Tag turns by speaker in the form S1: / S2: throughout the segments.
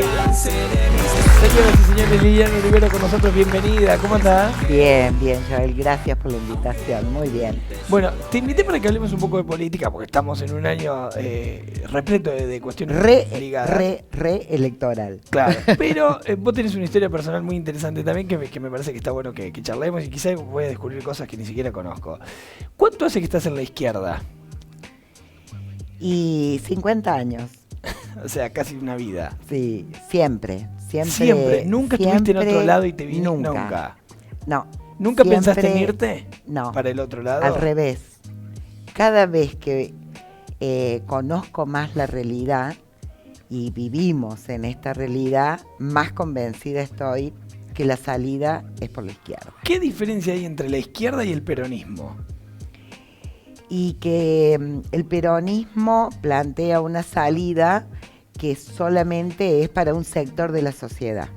S1: Señoras y señores, Liliana Olivero con nosotros, bienvenida, ¿cómo estás?
S2: Bien, bien, Joel, gracias por la invitación, muy bien.
S1: Bueno, te invité para que hablemos un poco de política, porque estamos en un año repleto de cuestiones ligadas.
S2: Electoral.
S1: Claro, pero vos tenés una historia personal muy interesante también que me parece que está bueno que charlemos y quizás voy a descubrir cosas que ni siquiera conozco. ¿Cuánto hace que estás en la izquierda?
S2: Y 50 años.
S1: O sea, casi una vida.
S2: Sí, siempre.
S1: ¿Nunca estuviste en otro lado y te viniste?
S2: Nunca. No.
S1: ¿Nunca pensaste en irte?
S2: No.
S1: ¿Para el otro lado?
S2: Al revés. Cada vez que conozco más la realidad y vivimos en esta realidad, más convencida estoy que la salida es por la izquierda.
S1: ¿Qué diferencia hay entre la izquierda y el peronismo?
S2: Y que el peronismo plantea una salida que solamente es para un sector de la sociedad.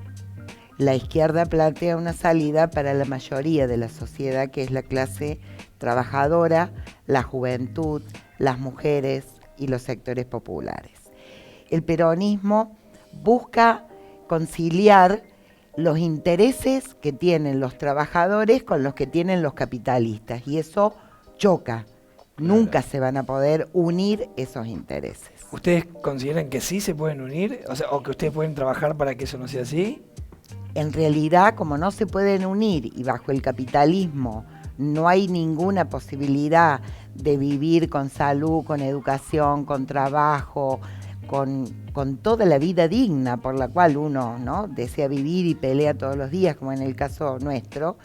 S2: La izquierda plantea una salida para la mayoría de la sociedad, que es la clase trabajadora, la juventud, las mujeres y los sectores populares. El peronismo busca conciliar los intereses que tienen los trabajadores con los que tienen los capitalistas, y eso choca. Nunca se van a poder unir esos intereses.
S1: ¿Ustedes consideran que sí se pueden unir? O sea, ¿o que ustedes pueden trabajar para que eso no sea así?
S2: En realidad, como no se pueden unir y bajo el capitalismo no hay ninguna posibilidad de vivir con salud, con educación, con trabajo, con toda la vida digna por la cual uno, ¿no?, desea vivir y pelea todos los días, como en el caso nuestro,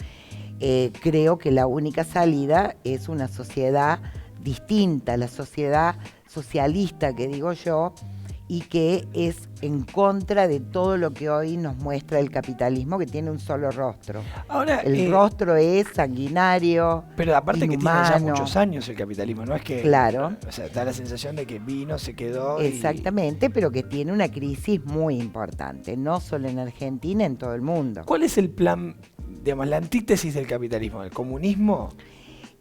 S2: creo que la única salida es una sociedad distinta, la sociedad socialista que digo yo, y que es en contra de todo lo que hoy nos muestra el capitalismo, que tiene un solo rostro.
S1: Ahora,
S2: el rostro es sanguinario,
S1: pero aparte
S2: inhumano.
S1: Que tiene ya muchos años el capitalismo, no es que...
S2: Claro.
S1: O sea, da la sensación de que vino, se quedó.
S2: Exactamente, pero que tiene una crisis muy importante, no solo en Argentina, en todo el mundo.
S1: ¿Cuál es el plan, digamos, la antítesis del capitalismo, el comunismo?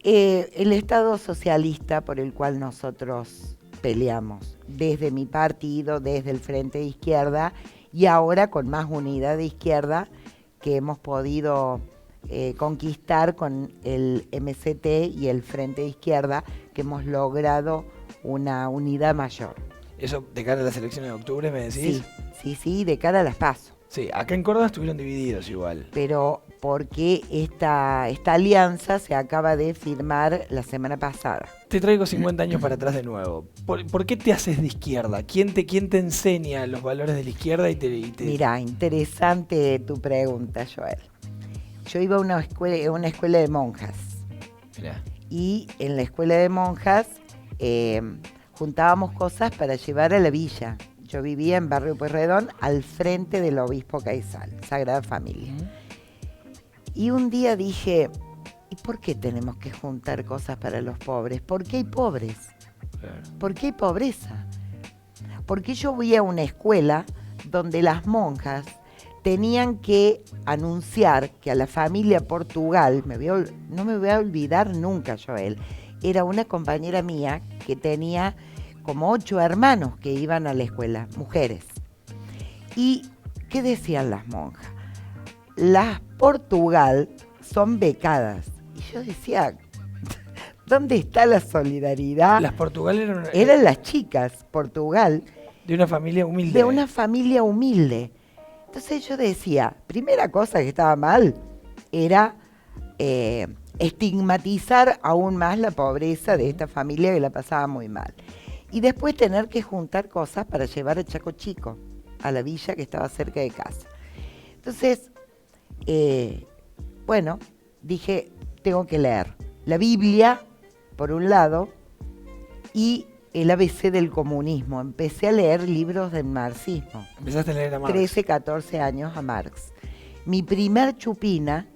S2: El Estado socialista por el cual nosotros peleamos, desde mi partido, desde el Frente de Izquierda, y ahora con más unidad de izquierda que hemos podido conquistar con el MCT y el Frente de Izquierda, que hemos logrado una unidad mayor.
S1: ¿Eso de cara a las elecciones de octubre, me decís?
S2: Sí, de cara a las PASO.
S1: Sí, acá en Córdoba estuvieron divididos igual.
S2: Pero porque esta alianza se acaba de firmar la semana pasada.
S1: Te traigo 50 años para atrás de nuevo. ¿Por qué te haces de izquierda? ¿Quién te enseña los valores de la izquierda?
S2: Mirá, interesante tu pregunta, Joel. Yo iba a una escuela de monjas.
S1: Mirá.
S2: Y en la escuela de monjas juntábamos cosas para llevar a la villa. Yo vivía en Barrio Pueyrredón, al frente del Obispo Caizal, Sagrada Familia. Y un día dije, ¿y por qué tenemos que juntar cosas para los pobres? ¿Por qué hay pobres?
S1: Claro.
S2: ¿Por qué hay pobreza? Porque yo voy a una escuela donde las monjas tenían que anunciar que a la familia Portugal, no me voy a olvidar nunca, Joel, era una compañera mía que tenía como 8 hermanos que iban a la escuela, mujeres. ¿Y qué decían las monjas? Las Portugal son becadas. Y yo decía, ¿dónde está la solidaridad?
S1: Las Portugal
S2: eran las chicas, Portugal.
S1: De una familia humilde.
S2: De una familia humilde. Entonces yo decía, primera cosa que estaba mal era estigmatizar aún más la pobreza de esta familia que la pasaba muy mal. Y después tener que juntar cosas para llevar a Chaco Chico, a la villa que estaba cerca de casa. Entonces, dije, tengo que leer la Biblia, por un lado, y el ABC del comunismo. Empecé a leer libros del marxismo.
S1: Empezaste a leer a Marx.
S2: 13, 14 años a Marx. Mi primer chupina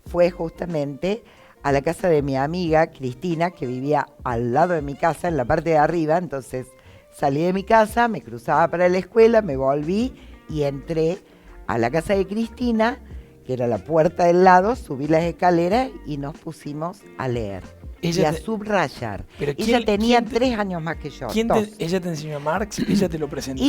S2: fue justamente a la casa de mi amiga Cristina, que vivía al lado de mi casa, en la parte de arriba. Entonces salí de mi casa, me cruzaba para la escuela, me volví y entré a la casa de Cristina, que era la puerta del lado, subí las escaleras y nos pusimos a leer. y a subrayar.
S1: Pero
S2: ella tenía 3 años más que yo.
S1: ¿Ella te enseñó a Marx? ¿Ella te lo presentó?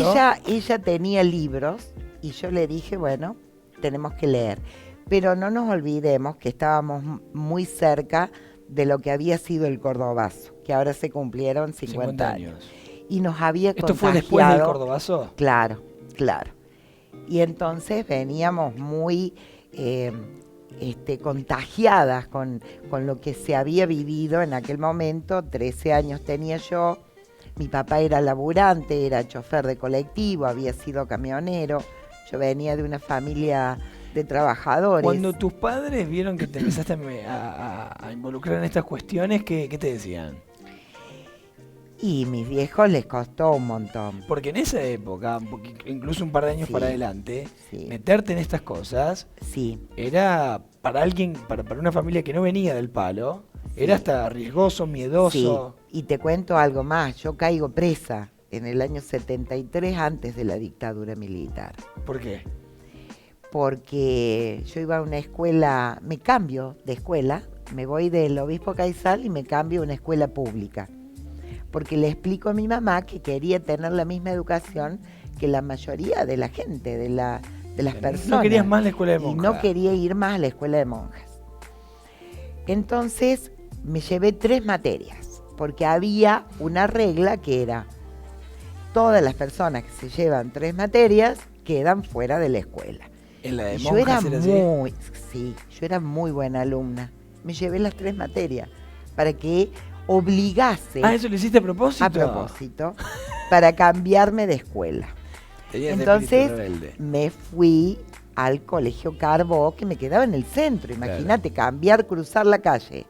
S2: Ella tenía libros y yo le dije, bueno, tenemos que leer. Pero no nos olvidemos que estábamos muy cerca de lo que había sido el Cordobazo, que ahora se cumplieron 50 años. Y nos había contagiado.
S1: ¿Esto fue después del Cordobazo?
S2: Claro, claro. Y entonces veníamos muy contagiadas con lo que se había vivido en aquel momento. 13 años tenía yo. Mi papá era laburante, era chofer de colectivo, había sido camionero. Yo venía de una familia de trabajadores.
S1: Cuando tus padres vieron que te empezaste a involucrar en estas cuestiones, ¿qué te decían?
S2: Y mis viejos les costó un montón.
S1: Porque en esa época, incluso un par de años para adelante, meterte en estas cosas era para alguien, para una familia que no venía del palo, era hasta riesgoso, miedoso.
S2: Sí. Y te cuento algo más, yo caigo presa en el año 73 antes de la dictadura militar.
S1: ¿Por qué?
S2: Porque yo iba a una escuela, me cambio de escuela, me voy del Obispo Caizal y me cambio a una escuela pública. Porque le explico a mi mamá que quería tener la misma educación que la mayoría de la gente, de las personas.
S1: No querías más la escuela de monjas.
S2: Y no quería ir más a la escuela de monjas. Entonces me llevé 3 materias, porque había una regla que era, todas las personas que se llevan 3 materias quedan fuera de la escuela.
S1: ¿En la de
S2: y
S1: monjas
S2: yo era muy buena alumna. Me llevé las 3 materias para que obligase.
S1: ¿Eso lo hiciste a propósito?
S2: A propósito, para cambiarme de escuela. Entonces me fui al Colegio Carbó, que me quedaba en el centro. Imagínate, cambiar, cruzar la calle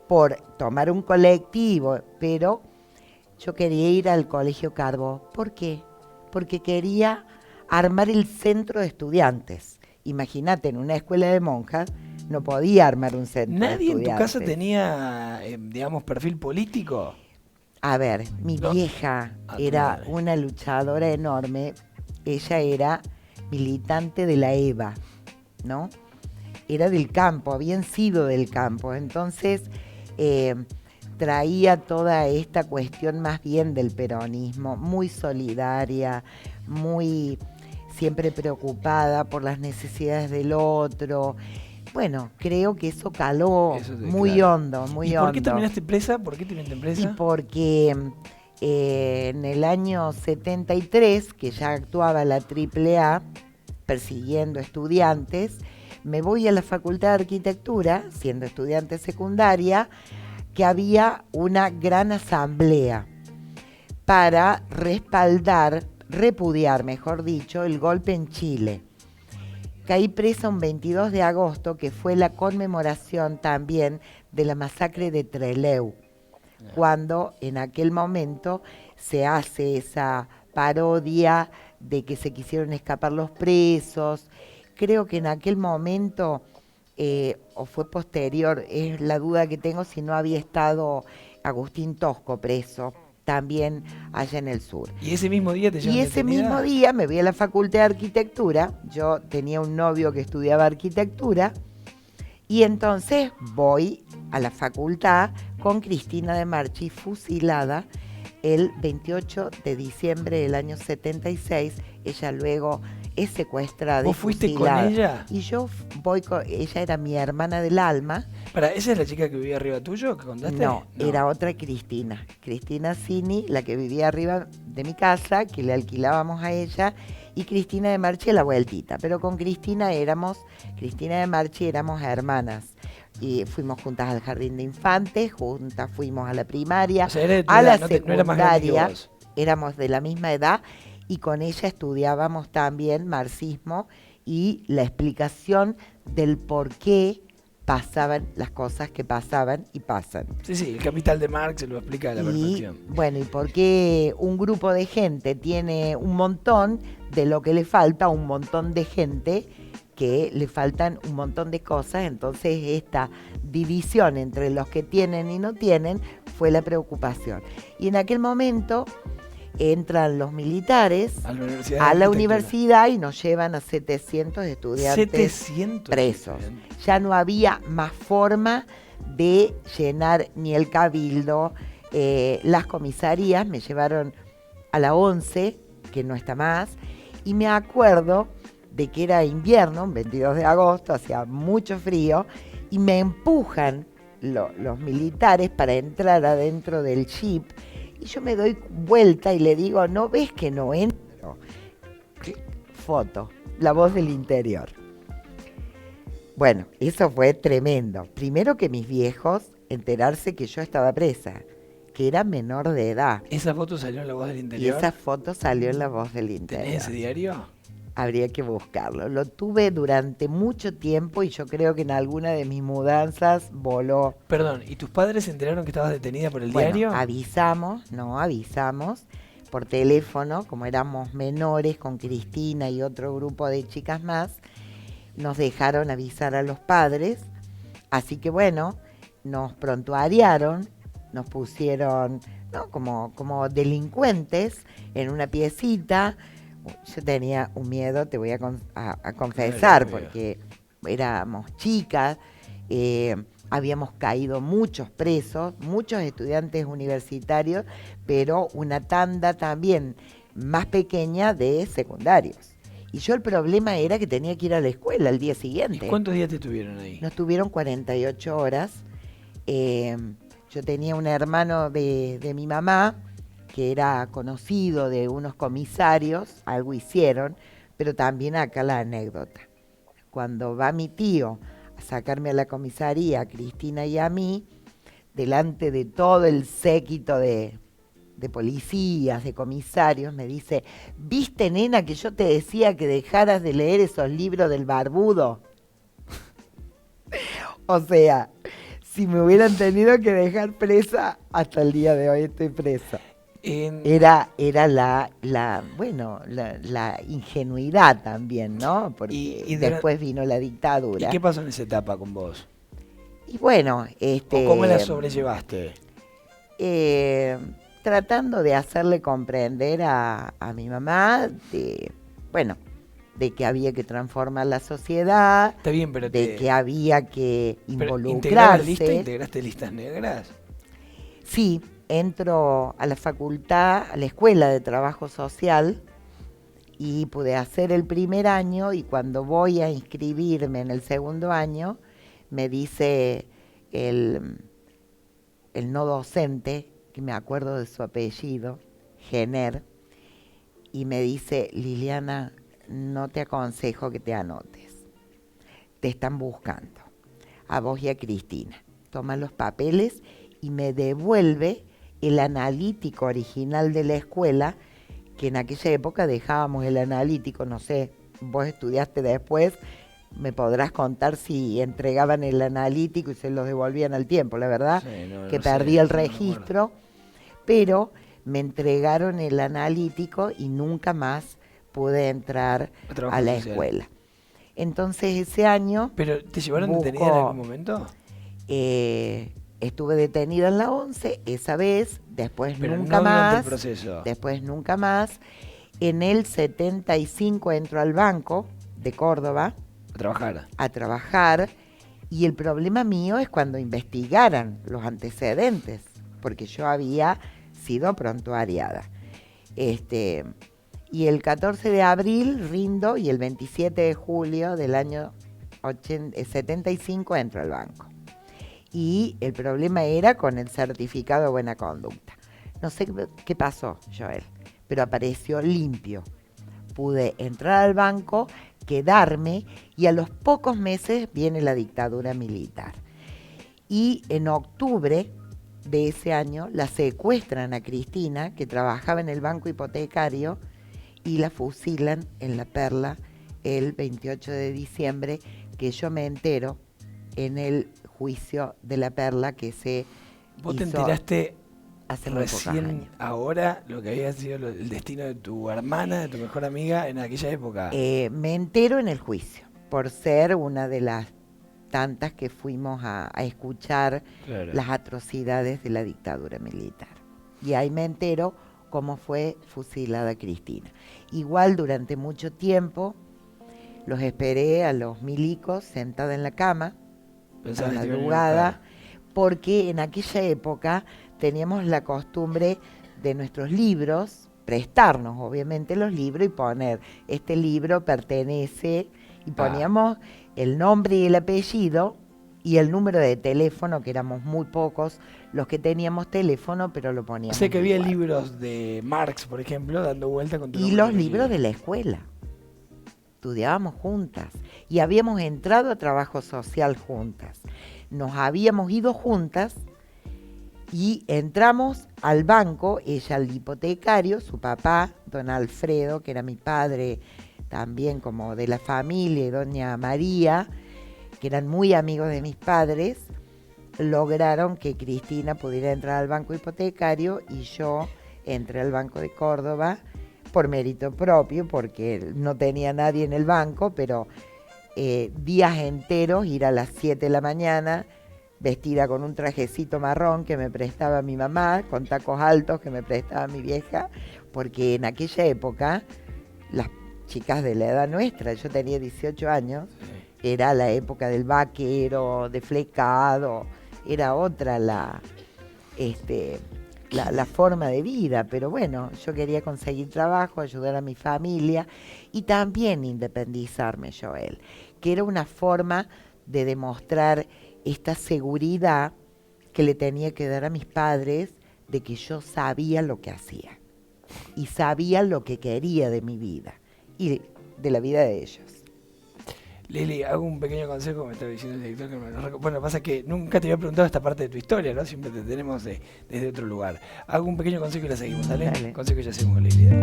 S2: por tomar un colectivo, pero yo quería ir al Colegio Carbó. ¿Por qué? Porque quería armar el centro de estudiantes. Imagínate, en una escuela de monjas no podía armar un centro de estudiantes.
S1: ¿Nadie en tu casa tenía, digamos, perfil político?
S2: A ver, mi vieja era una luchadora enorme. Ella era militante de la EVA, ¿no? Era del campo, habían sido del campo. Entonces traía toda esta cuestión más bien del peronismo, muy solidaria, muy siempre preocupada por las necesidades del otro. Bueno, creo que eso caló muy hondo, muy hondo.
S1: ¿Y por qué terminaste presa? ¿Por qué te metiste presa?
S2: Y porque en el año 73, que ya actuaba la AAA, persiguiendo estudiantes, me voy a la Facultad de Arquitectura, siendo estudiante secundaria, que había una gran asamblea para repudiar, mejor dicho, el golpe en Chile. Caí presa un 22 de agosto, que fue la conmemoración también de la masacre de Trelew, cuando en aquel momento se hace esa parodia de que se quisieron escapar los presos. Creo que en aquel momento, o fue posterior, es la duda que tengo si no había estado Agustín Tosco preso, también allá en el sur.
S1: ¿Y ese mismo día te llevan
S2: detenida? Y ese mismo día me voy a la Facultad de Arquitectura. Yo tenía un novio que estudiaba arquitectura y entonces voy a la facultad con Cristina de Marchi, fusilada el 28 de diciembre del año 76. Ella luego es secuestrada y fusilada.
S1: ¿Vos fuiste con ella?
S2: Y yo voy con ella, era mi hermana del alma.
S1: ¿Esa es la chica que vivía arriba tuyo, que contaste?
S2: No, era otra Cristina. Cristina Cini, la que vivía arriba de mi casa, que le alquilábamos a ella, y Cristina de Marchi a la vueltita. Pero con Cristina de Marchi éramos hermanas. Y fuimos juntas al jardín de infantes, juntas fuimos a la primaria, a la secundaria, éramos de la misma edad, y con ella estudiábamos también marxismo y la explicación del por qué pasaban las cosas que pasaban y pasan.
S1: Sí, el Capital de Marx se lo explica a la perfección.
S2: Bueno, y por qué un grupo de gente tiene un montón de lo que le falta a un montón de gente que le faltan un montón de cosas. Entonces esta división entre los que tienen y no tienen fue la preocupación. Y en aquel momento entran los militares a la universidad y nos llevan a 700 estudiantes presos. Ya no había más forma de llenar ni el cabildo, las comisarías. Me llevaron a la 11, que no está más, y me acuerdo de que era invierno, un 22 de agosto, hacía mucho frío, y me empujan los militares para entrar adentro del jeep, y yo me doy vuelta y le digo, ¿no ves que no entro? Foto, la voz del interior. Bueno, eso fue tremendo. Primero que mis viejos enterarse que yo estaba presa, que era menor de edad.
S1: ¿Esa foto salió en La Voz del Interior?
S2: Y esa foto salió en La Voz del Interior.
S1: ¿Tenés ese diario?
S2: Habría que buscarlo. Lo tuve durante mucho tiempo y yo creo que en alguna de mis mudanzas voló.
S1: Perdón, ¿y tus padres se enteraron que estabas detenida por el
S2: Bueno,
S1: diario?
S2: avisamos por teléfono, como éramos menores con Cristina y otro grupo de chicas más, nos dejaron avisar a los padres, así que bueno, nos prontuariaron, nos pusieron, ¿no?, como delincuentes en una piecita. Yo tenía un miedo, te voy a confesar, porque éramos chicas, habíamos caído muchos presos, muchos estudiantes universitarios, pero una tanda también más pequeña de secundarios. Y yo el problema era que tenía que ir a la escuela el día siguiente.
S1: ¿Y cuántos días te estuvieron ahí?
S2: Nos tuvieron 48 horas. Yo tenía un hermano de mi mamá que era conocido de unos comisarios, algo hicieron, pero también acá la anécdota. Cuando va mi tío a sacarme a la comisaría, a Cristina y a mí, delante de todo el séquito de policías, de comisarios, me dice, ¿viste, nena, que yo te decía que dejaras de leer esos libros del barbudo? O sea, si me hubieran tenido que dejar presa, hasta el día de hoy estoy presa. Era la ingenuidad también, ¿no? Porque y después vino la dictadura.
S1: ¿Y qué pasó en esa etapa con vos?
S2: Y bueno,
S1: ¿O cómo la sobrellevaste?
S2: Tratando de hacerle comprender a mi mamá de que había que transformar la sociedad.
S1: Está bien, pero
S2: que había que involucrarse.
S1: ¿Integraste listas negras?
S2: Sí, entro a la facultad, a la escuela de trabajo social, y pude hacer el primer año, y cuando voy a inscribirme en el segundo año, me dice el no docente, que me acuerdo de su apellido, Jenner, y me dice, Liliana, no te aconsejo que te anotes. Te están buscando, a vos y a Cristina. Toma los papeles y me devuelve el analítico original de la escuela, que en aquella época dejábamos el analítico, no sé, vos estudiaste después, me podrás contar si entregaban el analítico y se los devolvían al tiempo, la verdad, que perdí el registro, pero me entregaron el analítico y nunca más pude entrar a la escuela. Entonces ese año...
S1: ¿Pero te llevaron detenida en algún momento?
S2: Estuve detenida en la 11 esa vez, después
S1: pero
S2: nunca
S1: no
S2: más.
S1: El proceso.
S2: Después nunca más. En el 75 entro al banco de Córdoba. A trabajar. Y el problema mío es cuando investigaran los antecedentes, porque yo había sido prontuariada. Y el 14 de abril rindo y el 27 de julio del año 75 entro al banco. Y el problema era con el certificado de buena conducta. No sé qué pasó, Joel, pero apareció limpio. Pude entrar al banco, quedarme, y a los pocos meses viene la dictadura militar. Y en octubre de ese año la secuestran a Cristina, que trabajaba en el banco hipotecario, y la fusilan en La Perla el 28 de diciembre, que yo me entero en el juicio de La Perla que se
S1: ¿Vos
S2: hizo
S1: te enteraste
S2: hace
S1: recién ahora lo que había sido el destino de tu hermana, de tu mejor amiga en aquella época?
S2: Me entero en el juicio, por ser una de las tantas que fuimos a escuchar las atrocidades de la dictadura militar. Y ahí me entero cómo fue fusilada Cristina. Igual durante mucho tiempo los esperé a los milicos sentada en la cama, a la madrugada, porque en aquella época teníamos la costumbre de nuestros libros, prestarnos obviamente los libros y poner, este libro pertenece, y poníamos el nombre y el apellido y el número de teléfono, que éramos muy pocos los que teníamos teléfono, pero lo poníamos.
S1: Sé que había libros de Marx, por ejemplo, dando vuelta con tu nombre.
S2: Y los libros de la escuela. Estudiábamos juntas y habíamos entrado a trabajo social juntas. Nos habíamos ido juntas y entramos al banco, ella al hipotecario, su papá, don Alfredo, que era mi padre también como de la familia, y doña María, que eran muy amigos de mis padres, lograron que Cristina pudiera entrar al banco hipotecario y yo entré al Banco de Córdoba por mérito propio, porque no tenía nadie en el banco, pero días enteros, ir a las 7 de la mañana, vestida con un trajecito marrón que me prestaba mi mamá, con tacos altos que me prestaba mi vieja, porque en aquella época, las chicas de la edad nuestra, yo tenía 18 años, era la época del vaquero, de flecado, era otra la forma de vida, pero bueno, yo quería conseguir trabajo, ayudar a mi familia y también independizarme, Joel, que era una forma de demostrar esta seguridad que le tenía que dar a mis padres de que yo sabía lo que hacía y sabía lo que quería de mi vida y de la vida de ellos.
S1: Lili, hago un pequeño consejo, me está diciendo el director que me lo recuerdo. Bueno, pasa que nunca te había preguntado esta parte de tu historia, ¿no? Siempre te tenemos desde otro lugar. Hago un pequeño consejo y la seguimos, ¿sale? Dale. Consejo y ya seguimos con Lili.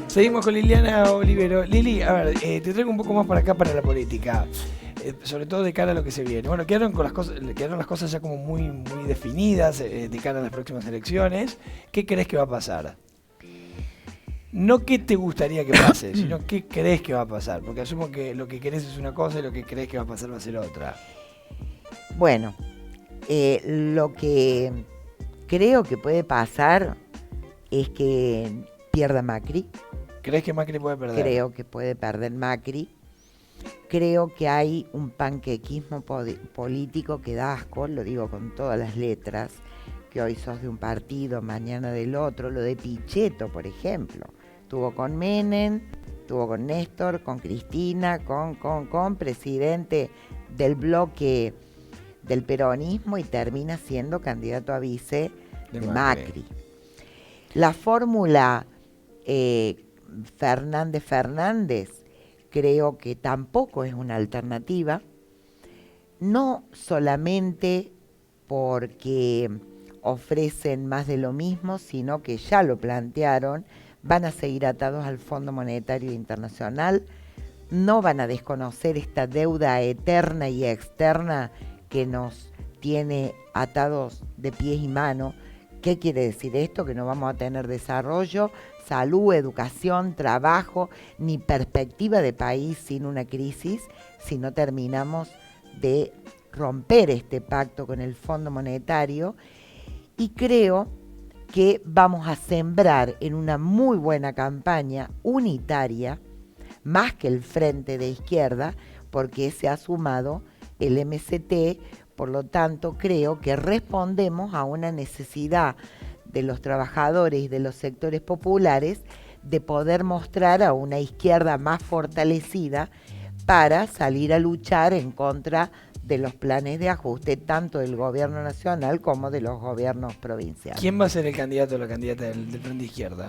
S1: Seguimos con Liliana Olivero. Lili, a ver, te traigo un poco más para acá, para la política. Sobre todo de cara a lo que se viene. Bueno, quedaron las cosas ya como muy definidas de cara a las próximas elecciones. ¿Qué crees que va a pasar? No qué te gustaría que pase, sino qué crees que va a pasar. Porque asumo que lo que querés es una cosa y lo que crees que va a pasar va a ser otra.
S2: Bueno, lo que creo que puede pasar es que pierda Macri.
S1: ¿Crees que Macri puede perder?
S2: Creo que puede perder Macri. Creo que hay un panquequismo político que da asco, lo digo con todas las letras, que hoy sos de un partido, mañana del otro. Lo de Pichetto, por ejemplo. Estuvo con Menem, estuvo con Néstor, con Cristina, con presidente del bloque del peronismo y termina siendo candidato a vice de Macri. La fórmula Fernández creo que tampoco es una alternativa, no solamente porque ofrecen más de lo mismo, sino que ya lo plantearon, van a seguir atados al Fondo Monetario Internacional, no van a desconocer esta deuda eterna y externa que nos tiene atados de pies y manos. ¿Qué quiere decir esto? Que no vamos a tener desarrollo, salud, educación, trabajo, ni perspectiva de país sin una crisis, si no terminamos de romper este pacto con el Fondo Monetario. Y creo que vamos a sembrar en una muy buena campaña unitaria, más que el Frente de Izquierda, porque se ha sumado el MST. Por lo tanto, creo que respondemos a una necesidad de los trabajadores y de los sectores populares de poder mostrar a una izquierda más fortalecida para salir a luchar en contra de los planes de ajuste, tanto del gobierno nacional como de los gobiernos provinciales.
S1: ¿Quién va a ser el candidato o la candidata del Frente de Izquierda?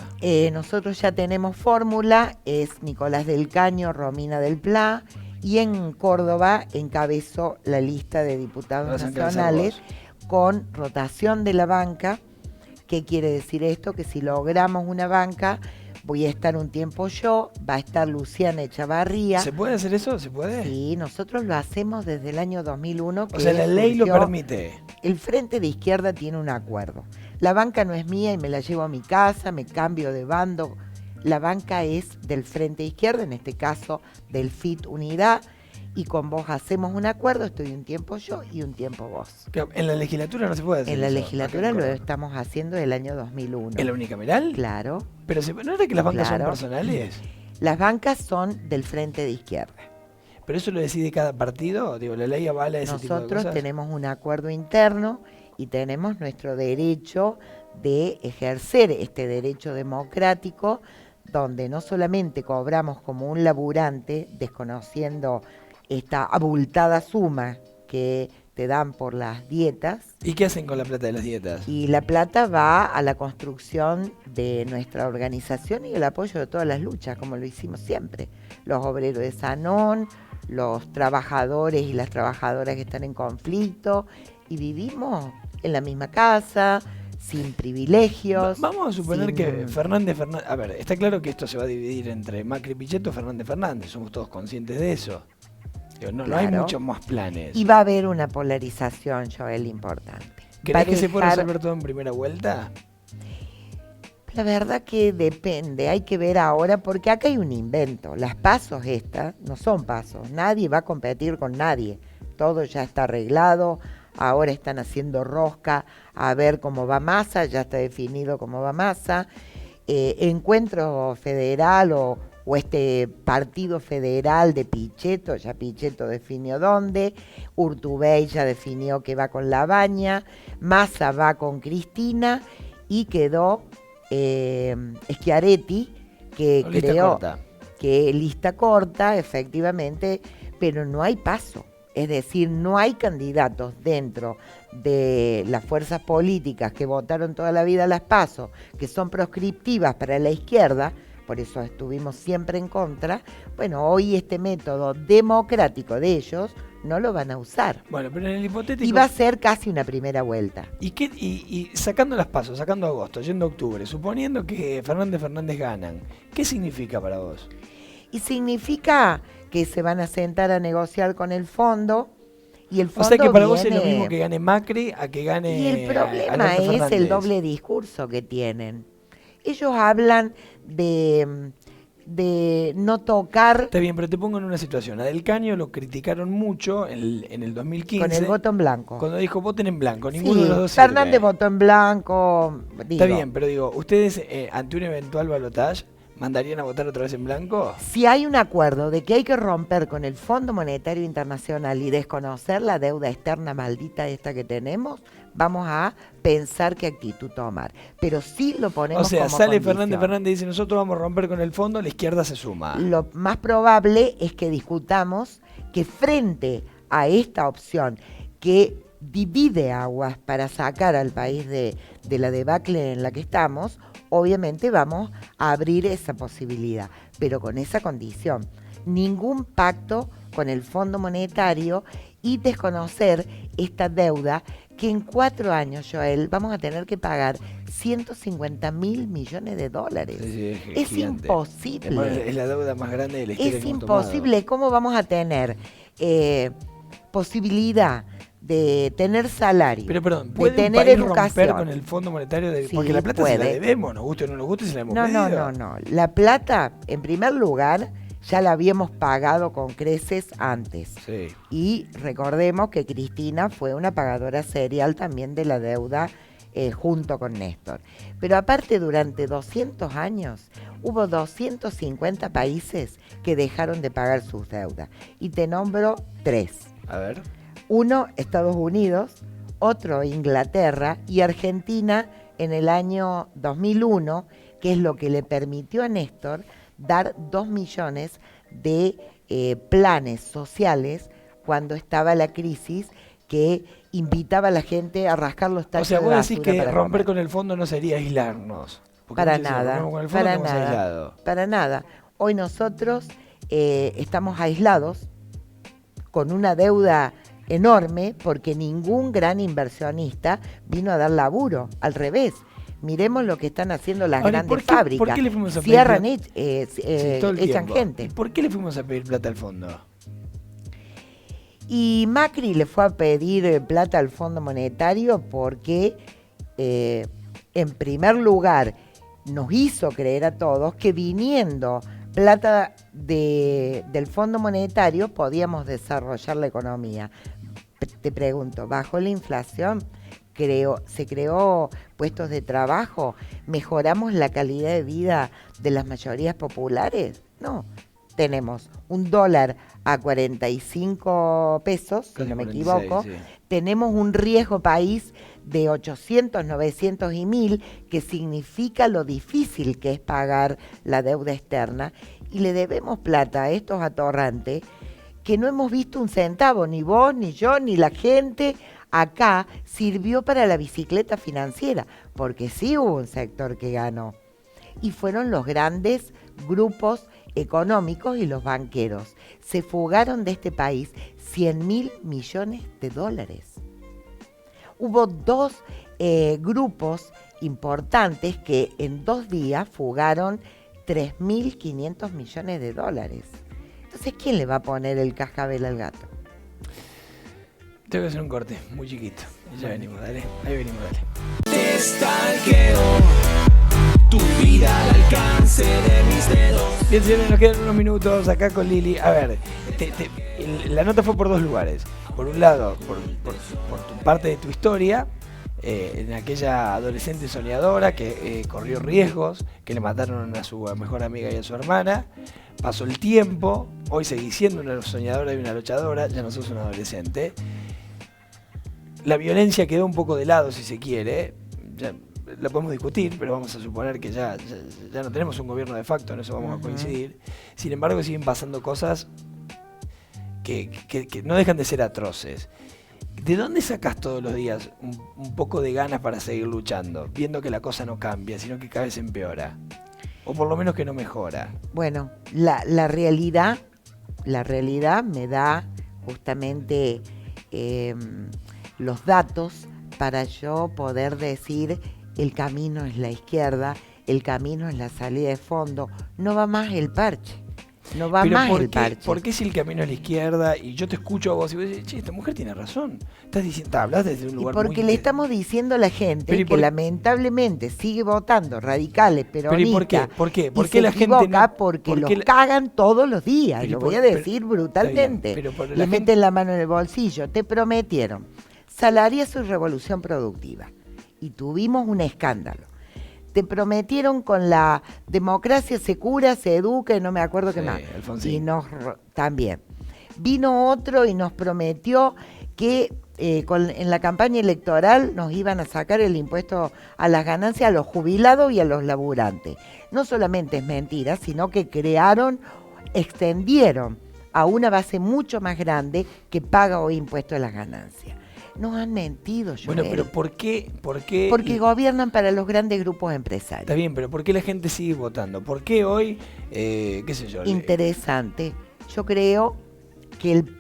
S2: Nosotros ya tenemos fórmula, es Nicolás del Caño, Romina del Pla, y en Córdoba encabezó la lista de diputados nacionales con rotación de la banca. ¿Qué quiere decir esto? Que si logramos una banca, voy a estar un tiempo yo, va a estar Luciana Echavarría.
S1: ¿Se puede hacer eso? ¿Se puede?
S2: Sí, nosotros lo hacemos desde el año 2001.
S1: O sea, la ley lo permite.
S2: El Frente de Izquierda tiene un acuerdo. La banca no es mía y me la llevo a mi casa, me cambio de bando. La banca es del Frente de Izquierda, en este caso del FIT Unidad, y con vos hacemos un acuerdo, estoy un tiempo yo y un tiempo vos.
S1: ¿En la legislatura no se puede hacer
S2: En la
S1: eso?
S2: legislatura lo estamos haciendo desde el año 2001.
S1: ¿En la unicameral?
S2: Claro.
S1: Pero ¿no era que las bancas son personales?
S2: Las bancas son del Frente de Izquierda.
S1: ¿Pero eso lo decide cada partido? Digo, ¿la ley avala ese tipo de cosas?
S2: Nosotros tenemos un acuerdo interno y tenemos nuestro derecho de ejercer este derecho democrático, donde no solamente cobramos como un laburante, desconociendo esta abultada suma que te dan por las dietas.
S1: ¿Y qué hacen con la plata de las dietas?
S2: Y la plata va a la construcción de nuestra organización y el apoyo de todas las luchas, como lo hicimos siempre. Los obreros de Sanón, los trabajadores y las trabajadoras que están en conflicto, y vivimos en la misma casa, sin privilegios.
S1: Vamos a suponer que Fernández, a ver, está claro que esto se va a dividir entre Macri, Pichetto, Fernández, somos todos conscientes de eso. No, claro. No hay muchos más planes.
S2: Y va a haber una polarización, Joel, importante.
S1: ¿Crees que se puede resolver todo en primera vuelta?
S2: La verdad que depende, hay que ver ahora, porque acá hay un invento. Las pasos estas no son pasos, nadie va a competir con nadie. Todo ya está arreglado, ahora están haciendo rosca a ver cómo va Massa, ya está definido cómo va Massa. Encuentro Federal o este partido federal de Pichetto, ya Pichetto definió dónde, Urtubey ya definió que va con Labaña, Massa va con Cristina y quedó Schiaretti, que creó que lista corta, efectivamente, pero no hay paso. Es decir, no hay candidatos dentro de las fuerzas políticas que votaron toda la vida las PASO, que son proscriptivas para la izquierda, por eso estuvimos siempre en contra. Bueno, hoy este método democrático de ellos no lo van a usar.
S1: Bueno, pero en el hipotético...
S2: Y va a ser casi una primera vuelta.
S1: Y sacando las PASO, sacando agosto, yendo a octubre, suponiendo que Fernández ganan, ¿qué significa para vos?
S2: Y significa que se van a sentar a negociar con el fondo, y el fondo,
S1: o sea que para vos es lo mismo que gane Macri a que gane...
S2: Y el problema es el doble discurso que tienen. Ellos hablan de no tocar...
S1: Está bien, pero te pongo en una situación. A Del Caño lo criticaron mucho en el 2015.
S2: Con el voto en blanco.
S1: Cuando dijo voten en blanco, ninguno de los dos
S2: Fernández votó en blanco.
S1: Está bien, pero digo, ¿ustedes ante un eventual balotaje mandarían a votar otra vez en blanco?
S2: Si hay un acuerdo de que hay que romper con el Fondo Monetario Internacional y desconocer la deuda externa maldita esta que tenemos, vamos a pensar qué actitud tomar. Pero sí lo ponemos como condición.
S1: O sea, sale Fernández y dice, nosotros vamos a romper con el fondo, la izquierda se suma.
S2: Lo más probable es que discutamos que frente a esta opción que divide aguas para sacar al país de la debacle en la que estamos, obviamente vamos a abrir esa posibilidad, pero con esa condición: ningún pacto con el Fondo Monetario y desconocer esta deuda que en 4 años, Joel, vamos a tener que pagar 150.000 millones de dólares.
S1: Sí,
S2: es imposible.
S1: Es la deuda más grande de la historia.
S2: Es imposible. ¿Cómo vamos a tener posibilidad de tener salario,
S1: pero perdón,
S2: de tener educación,
S1: romper con el Fondo Monetario?
S2: Sí,
S1: porque la plata
S2: puede.
S1: Se la debemos, nos guste o no nos guste, se la hemos pedido.
S2: No. La plata, en primer lugar, ya la habíamos pagado con creces antes.
S1: Sí.
S2: Y recordemos que Cristina fue una pagadora serial también de la deuda junto con Néstor. Pero aparte, durante 200 años hubo 250 países que dejaron de pagar sus deudas. Y te nombro 3.
S1: A ver.
S2: Uno, Estados Unidos, otro, Inglaterra, y Argentina en el año 2001, que es lo que le permitió a Néstor dar 2 millones de planes sociales cuando estaba la crisis, que invitaba a la gente a rascar los tachos de basura.
S1: O sea, vos decís que romper con el fondo no sería aislarnos.
S2: Para nada, para nada. Hoy nosotros estamos aislados con una deuda enorme porque ningún gran inversionista vino a dar laburo, al revés. Miremos lo que están haciendo las grandes fábricas.
S1: ¿Por qué le fuimos a
S2: cierran, echan gente.
S1: ¿Por qué le fuimos a pedir plata al fondo?
S2: Y Macri le fue a pedir plata al Fondo Monetario porque, en primer lugar, nos hizo creer a todos que viniendo plata del Fondo Monetario podíamos desarrollar la economía. Te pregunto, ¿bajó la inflación? ¿Se creó puestos de trabajo? ¿Mejoramos la calidad de vida de las mayorías populares? No, tenemos un dólar a 45 pesos, si no me equivoco, sí. Tenemos un riesgo país de 800, 900 y 1000, que significa lo difícil que es pagar la deuda externa, y le debemos plata a estos atorrantes que no hemos visto un centavo, ni vos, ni yo, ni la gente. Acá sirvió para la bicicleta financiera, porque sí hubo un sector que ganó, y fueron los grandes grupos económicos y los banqueros. Se fugaron de este país 100.000 millones de dólares. Hubo dos grupos importantes que en 2 días fugaron 3.500 millones de dólares. Entonces, ¿quién le va a poner el cascabel al gato?
S1: Tengo que hacer un corte muy chiquito. Ya venimos, dale. Ahí venimos, dale.
S3: Estanqueo, tu vida al alcance de mis dedos.
S1: Bien, señores, nos quedan unos minutos acá con Lili. A ver, la nota fue por 2 lugares. Por un lado, por tu parte de tu historia, en aquella adolescente soñadora que corrió riesgos, que le mataron a su mejor amiga y a su hermana. Pasó el tiempo, hoy seguís siendo una soñadora y una luchadora, ya no sos una adolescente. La violencia quedó un poco de lado, si se quiere. Ya la podemos discutir, pero vamos a suponer que ya no tenemos un gobierno de facto, en eso vamos a coincidir. Sin embargo, siguen pasando cosas que no dejan de ser atroces. ¿De dónde sacás todos los días un poco de ganas para seguir luchando, viendo que la cosa no cambia, sino que cada vez empeora? O por lo menos que no mejora.
S2: Bueno, la realidad me da justamente los datos para yo poder decir el camino es la izquierda, el camino es la salida de fondo, no va más el parche. No va
S1: pero
S2: más el parche.
S1: ¿Por qué si el camino es la izquierda y yo te escucho a vos y vos decís, che, esta mujer tiene razón? Estás diciendo, hablas desde un lugar
S2: porque le estamos diciendo a la gente que lamentablemente sigue votando radicales, peronistas.
S1: ¿Por qué?
S2: ¿Por qué la gente no? Porque los cagan todos los días, lo voy a decir brutalmente. Le meten la mano en el bolsillo. Te prometieron salariazo y revolución productiva. Y tuvimos un escándalo. Te prometieron con la democracia se cura, se educa y no me acuerdo qué más.
S1: Alfonsín.
S2: Y también. Vino otro y nos prometió que en la campaña electoral nos iban a sacar el impuesto a las ganancias a los jubilados y a los laburantes. No solamente es mentira, sino que extendieron a una base mucho más grande que paga hoy impuesto a las ganancias. Nos han mentido, Joel.
S1: Bueno, pero ¿por qué?
S2: Porque gobiernan para los grandes grupos empresarios.
S1: Está bien, pero ¿por qué la gente sigue votando? ¿Por qué hoy, qué sé yo?
S2: Interesante. Yo creo que el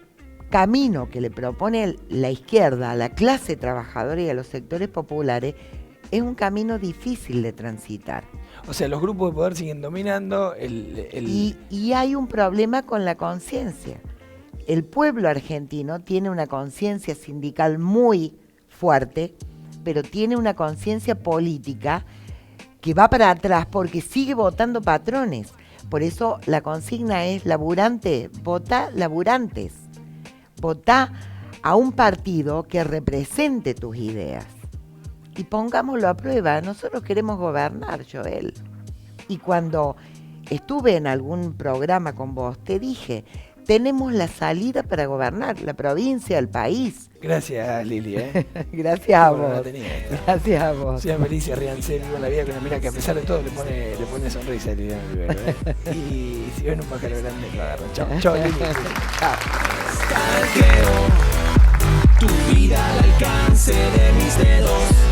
S2: camino que le propone la izquierda a la clase trabajadora y a los sectores populares es un camino difícil de transitar.
S1: O sea, los grupos de poder siguen dominando
S2: Y hay un problema con la conciencia. El pueblo argentino tiene una conciencia sindical muy fuerte, pero tiene una conciencia política que va para atrás porque sigue votando patrones. Por eso la consigna es laburante, votá laburantes. Votá a un partido que represente tus ideas. Y pongámoslo a prueba, nosotros queremos gobernar, Joel. Y cuando estuve en algún programa con vos, te dije, tenemos la salida para gobernar la provincia, el país.
S1: Gracias, Lili.
S2: Gracias a vos. Gracias a vos.
S1: Soy Melissa Riancel, vivo la vida con una mira que a pesar de todo le pone sonrisa a Liliana Rivero. Y si ven un pájaro grande, lo agarro. Chao, Lili. Chao.
S3: Tu vida al alcance de mis dedos.